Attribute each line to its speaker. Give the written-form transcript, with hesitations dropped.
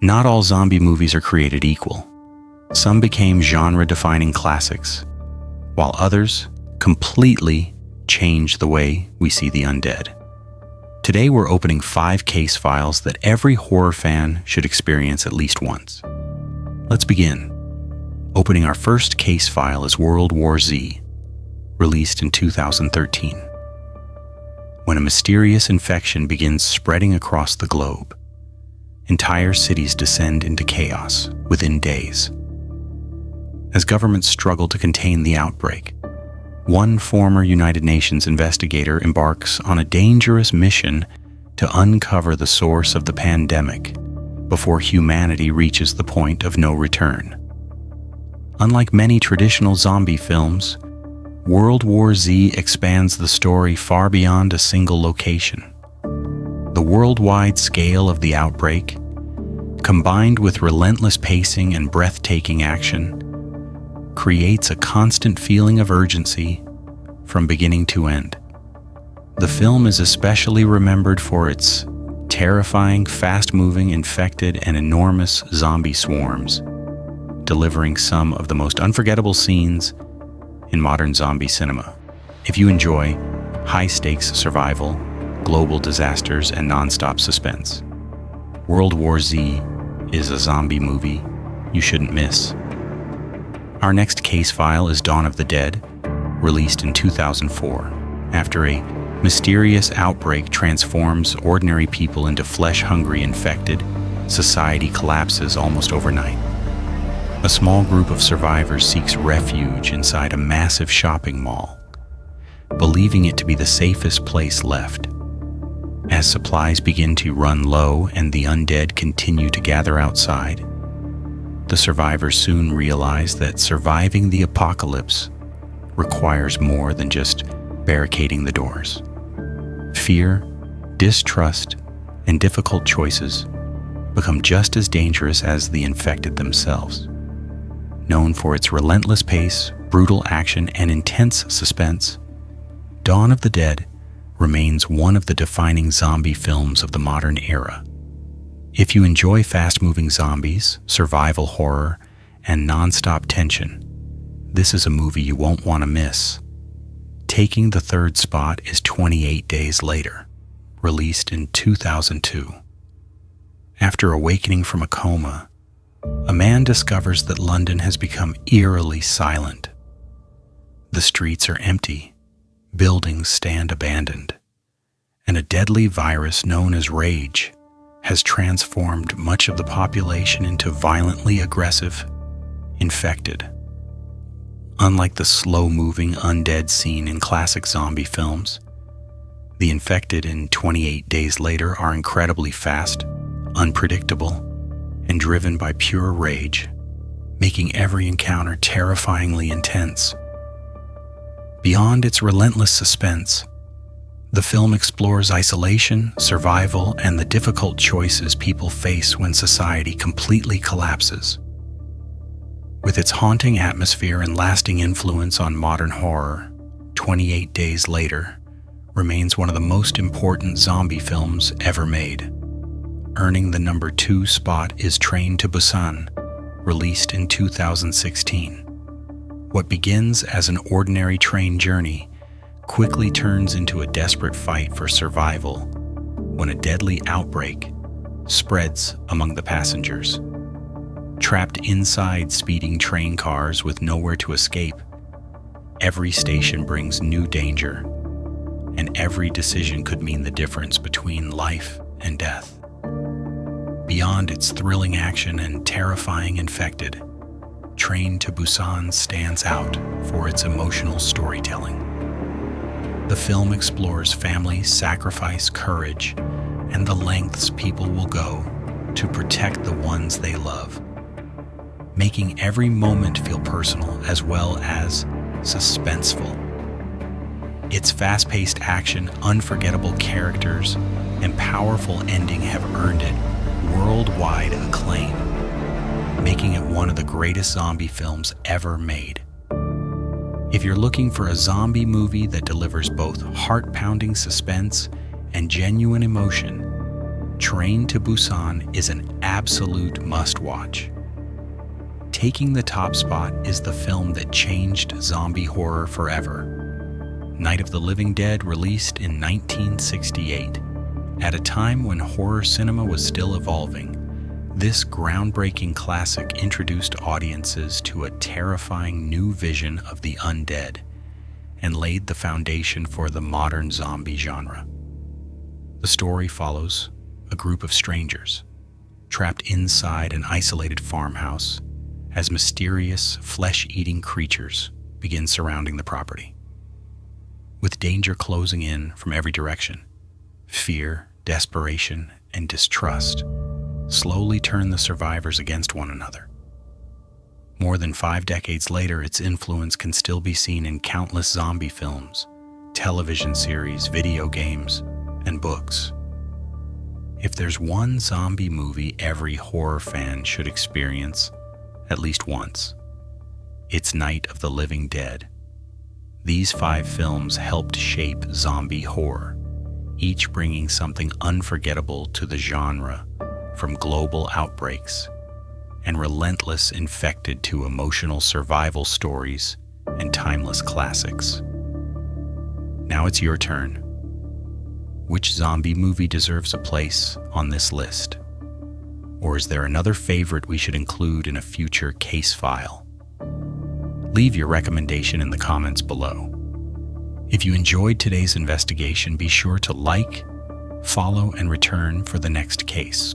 Speaker 1: Not all zombie movies are created equal. Some became genre-defining classics, while others completely changed the way we see the undead. Today we're opening 5 case files that every horror fan should experience at least once. Let's begin. Opening our first case file is World War Z, released in 2013. When a mysterious infection begins spreading across the globe, entire cities descend into chaos within days. As governments struggle to contain the outbreak, one former United Nations investigator embarks on a dangerous mission to uncover the source of the pandemic before humanity reaches the point of no return. Unlike many traditional zombie films, World War Z expands the story far beyond a single location. The worldwide scale of the outbreak, combined with relentless pacing and breathtaking action, creates a constant feeling of urgency from beginning to end. The film is especially remembered for its terrifying, fast-moving, infected, and enormous zombie swarms, delivering some of the most unforgettable scenes in modern zombie cinema. If you enjoy high-stakes survival, global disasters, and non-stop suspense, World War Z is a zombie movie you shouldn't miss. Our next case file is Dawn of the Dead, released in 2004. After a mysterious outbreak transforms ordinary people into flesh-hungry infected, society collapses almost overnight. A small group of survivors seeks refuge inside a massive shopping mall, believing it to be the safest place left. As supplies begin to run low and the undead continue to gather outside, the survivors soon realize that surviving the apocalypse requires more than just barricading the doors. Fear, distrust, and difficult choices become just as dangerous as the infected themselves. Known for its relentless pace, brutal action, and intense suspense, Dawn of the Dead remains one of the defining zombie films of the modern era. If you enjoy fast-moving zombies, survival horror, and non-stop tension, this is a movie you won't want to miss. Taking the third spot is 28 Days Later, released in 2002. After awakening from a coma, a man discovers that London has become eerily silent. The streets are empty, buildings stand abandoned, and a deadly virus known as rage has transformed much of the population into violently aggressive, infected. Unlike the slow-moving undead scene in classic zombie films, the infected in 28 Days Later are incredibly fast, unpredictable, and driven by pure rage, making every encounter terrifyingly intense. Beyond its relentless suspense, the film explores isolation, survival, and the difficult choices people face when society completely collapses. With its haunting atmosphere and lasting influence on modern horror, 28 Days Later remains one of the most important zombie films ever made. Earning the number 2 spot is Train to Busan, released in 2016. What begins as an ordinary train journey quickly turns into a desperate fight for survival when a deadly outbreak spreads among the passengers. Trapped inside speeding train cars with nowhere to escape, every station brings new danger, and every decision could mean the difference between life and death. Beyond its thrilling action and terrifying infected, Train to Busan stands out for its emotional storytelling. The film explores family, sacrifice, courage, and the lengths people will go to protect the ones they love, making every moment feel personal as well as suspenseful. Its fast-paced action, unforgettable characters, and powerful ending have earned it worldwide acclaim, making it one of the greatest zombie films ever made. If you're looking for a zombie movie that delivers both heart-pounding suspense and genuine emotion, Train to Busan is an absolute must-watch. Taking the top spot is the film that changed zombie horror forever. Night of the Living Dead released in 1968. At a time when horror cinema was still evolving, this groundbreaking classic introduced audiences to a terrifying new vision of the undead and laid the foundation for the modern zombie genre. The story follows a group of strangers trapped inside an isolated farmhouse as mysterious, flesh-eating creatures begin surrounding the property. With danger closing in from every direction, fear, desperation, and distrust slowly turn the survivors against one another. More than 5 decades later, its influence can still be seen in countless zombie films, television series, video games, and books. If there's one zombie movie every horror fan should experience at least once, it's Night of the Living Dead. These 5 films helped shape zombie horror, each bringing something unforgettable to the genre, from global outbreaks and relentless infected to emotional survival stories and timeless classics. Now it's your turn. Which zombie movie deserves a place on this list? Or is there another favorite we should include in a future case file? Leave your recommendation in the comments below. If you enjoyed today's investigation, be sure to like, follow, and return for the next case.